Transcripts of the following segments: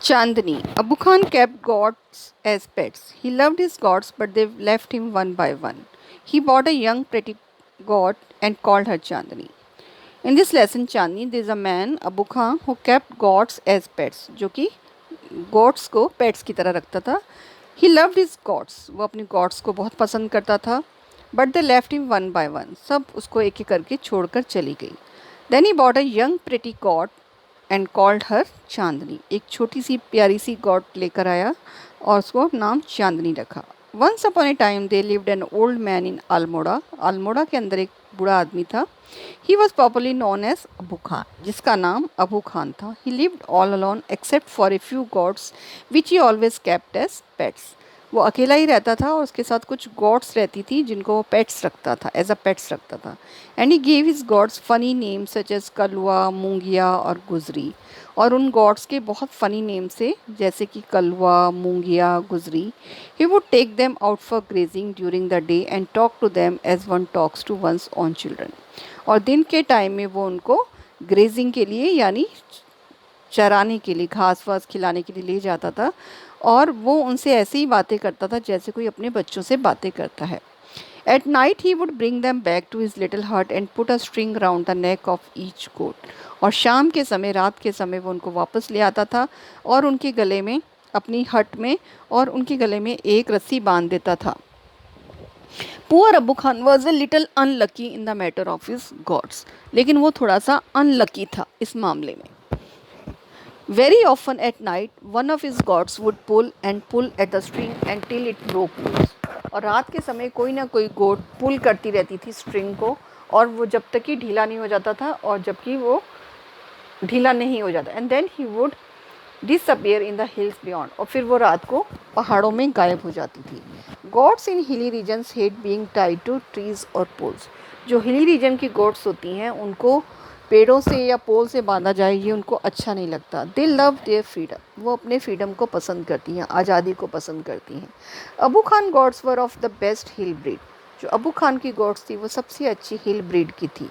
Chandni. Abu Khan kept goats as pets. He loved his goats, but they left him one by one. He bought a young, pretty goat and called her Chandni. In this lesson, Chandni, there is a man, Abu Khan, who kept goats as pets, जो कि goats को pets की तरह रखता था. He loved his goats. वो अपनी goats को बहुत पसंद करता था. But they left him one by one. सब उसको एक एक करके छोड़कर चली गई. Then he bought a young, pretty goat and called her Chandni. एक छोटी सी प्यारी सी गॉड लेकर आया और उसको नाम चांदनी रखा. Once upon a time they lived an old man in Almora. Almora के अंदर एक बूढ़ा आदमी था. He was popularly known as Abu Khan, जिसका नाम अबू खान था. He lived all alone except for a few goats which he always kept as pets. वो अकेला ही रहता था और उसके साथ कुछ गॉड्स रहती थी जिनको वो पेट्स रखता था, एज अ पेट्स रखता था. And he gave his goats funny names such as Kalwa, Moongiya और गुजरी. और उन गॉड्स के बहुत फ़नी नेम से, जैसे कि Kalwa, Mungiya, Gujri. He would take them out for grazing during the day and talk to them as one talks to one's own children. और दिन के टाइम में वो उनको ग्रेजिंग के लिए यानी चराने के लिए, घास वास खिलाने के लिए ले जाता था और वो उनसे ऐसे ही बातें करता था जैसे कोई अपने बच्चों से बातें करता है. At night he would bring them back to his little hut and put a string round the neck of each goat. और शाम के समय, रात के समय वो उनको वापस ले आता था और उनके गले में, अपनी हट में, और उनके गले में एक रस्सी बांध देता था. Poor Abu Khan was a little unlucky in the matter of his goats. लेकिन वो थोड़ा सा अनलकी था इस मामले में. Very often at night, one of his gods would pull at the string until it broke loose. और रात के समय कोई ना कोई गोट पुल करती रहती थी स्ट्रिंग को, और वो जब तक कि ढीला नहीं हो जाता था, और जबकि वो ढीला नहीं हो जाता, and then he would disappear in the hills beyond. और फिर वो रात को पहाड़ों में गायब हो जाती थी. Goats in hilly regions hate being tied to trees और पोल्स. जो हिली रीजन की गॉड्स होती हैं उनको पेड़ों से या पोल से बांधा जाए ये उनको अच्छा नहीं लगता. दे लव देयर फ्रीडम. वो अपने फ्रीडम को पसंद करती हैं, आज़ादी को पसंद करती हैं. Abu Khan gods were of the best hill breed. जो अबू खान की गॉड्स थी वो सबसे अच्छी हिल ब्रीड की थी.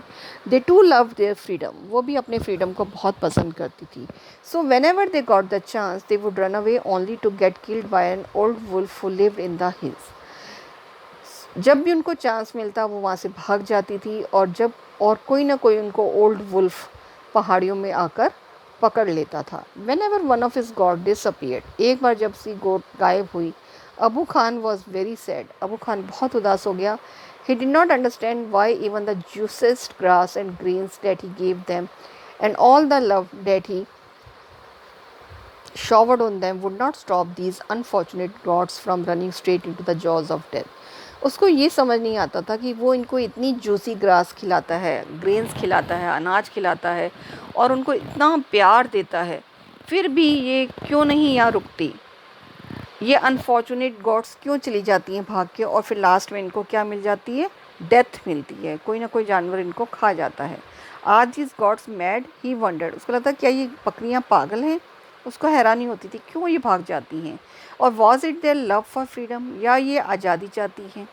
They too love their freedom. वो भी अपने फ्रीडम को बहुत पसंद करती थी. So whenever they got the chance they would run away only to get killed by an old wolf who lived in the hills. जब भी उनको चांस मिलता वो वहाँ से भाग जाती थी, और कोई ना कोई उनको ओल्ड वुल्फ पहाड़ियों में आकर पकड़ लेता था. Whenever one of his goat disappeared. एक बार जब सी गोट गायब हुई, Abu Khan was very sad. Abu Khan बहुत उदास हो गया. He did not understand why even the juiciest grass and greens that he gave them and all the love that he showered on them would not stop these unfortunate gods from running straight into the jaws of death. उसको ये समझ नहीं आता था कि वो इनको इतनी जूसी ग्रास खिलाता है, ग्रेन्स खिलाता है, अनाज खिलाता है, और उनको इतना प्यार देता है, फिर भी ये क्यों नहीं यहाँ रुकती. ये अनफॉर्चुनेट गॉड्स क्यों चली जाती हैं भाग के, और फिर लास्ट में इनको क्या मिल जाती है, डेथ मिलती है. कोई ना कोई जानवर इनको खा जाता है. आज this goats mad he wondered. उसको लगता क्या ये बकरियाँ पागल हैं. उसको हैरानी होती थी क्यों ये भाग जाती हैं. और was it their love for freedom, या ये आज़ादी चाहती हैं.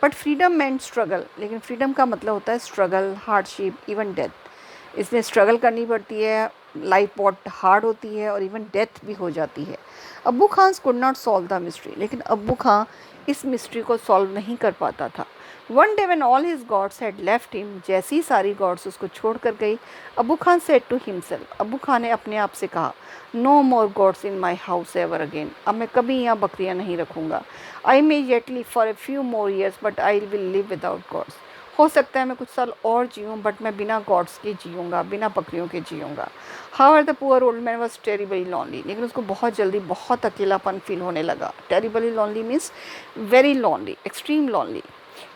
But freedom meant struggle. लेकिन फ्रीडम का मतलब होता है स्ट्रगल, हार्डशिप, इवन डेथ. इसमें स्ट्रगल करनी पड़ती है, लाइफ बहुत हार्ड होती है, और इवन डेथ भी हो जाती है. Abu Khan could not solve the mystery. लेकिन अबू खान इस मिस्ट्री को सॉल्व नहीं कर पाता था. One day when all his goats had left him. जैसी सारी गॉड्स उसको छोड़ कर गई, Abu Khan said to himself. Abu Khan ने अपने आप से कहा, no more goats in my house ever again. अब मैं कभी यहाँ बकरियाँ नहीं रखूँगा. I may yet live for a few more years but I will live without goats. हो सकता है मैं कुछ साल और जीऊँ, बट मैं बिना गॉड्स के जीऊँगा, बिना बकरियों के जीऊँगा. However the poor old man was terribly lonely. लेकिन उसको बहुत जल्दी बहुत अकेलापन फील होने लगा. Terribly lonely means very lonely, extreme lonely.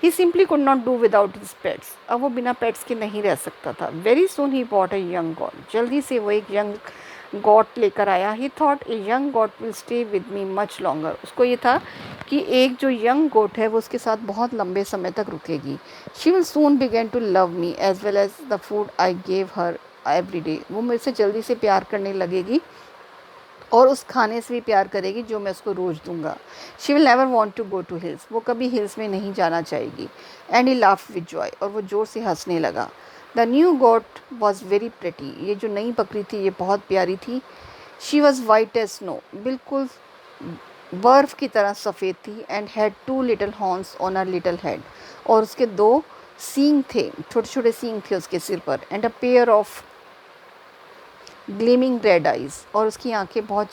He simply could not do without his pets. अब वो बिना पेट्स के नहीं रह सकता था. Very soon he bought a young God. जल्दी से वो एक यंग गॉट लेकर आया. ही thought a young got will stay with me much longer. उसको ये था कि एक जो यंग गोट है वो उसके साथ बहुत लंबे समय तक रुकेगी. She will soon begin to love me as well as the food I gave her every day. वो मेरे से जल्दी से प्यार करने लगेगी और उस खाने से भी प्यार करेगी जो मैं उसको रोज़ दूंगा. She will never want to go to hills. वो कभी हिल्स में नहीं जाना चाहेगी. And he laugh with joy. और वो ज़ोर से हंसने लगा. The new goat was very pretty. ये जो नई बकरी थी ये बहुत प्यारी थी. She was white as snow, बिल्कुल बर्फ की तरह सफ़ेद थी, and had two little horns on her little head, और उसके दो सींग थे, छोटे छोटे सींग थे उसके सिर पर, and a pair of gleaming red eyes, और उसकी आंखें बहुत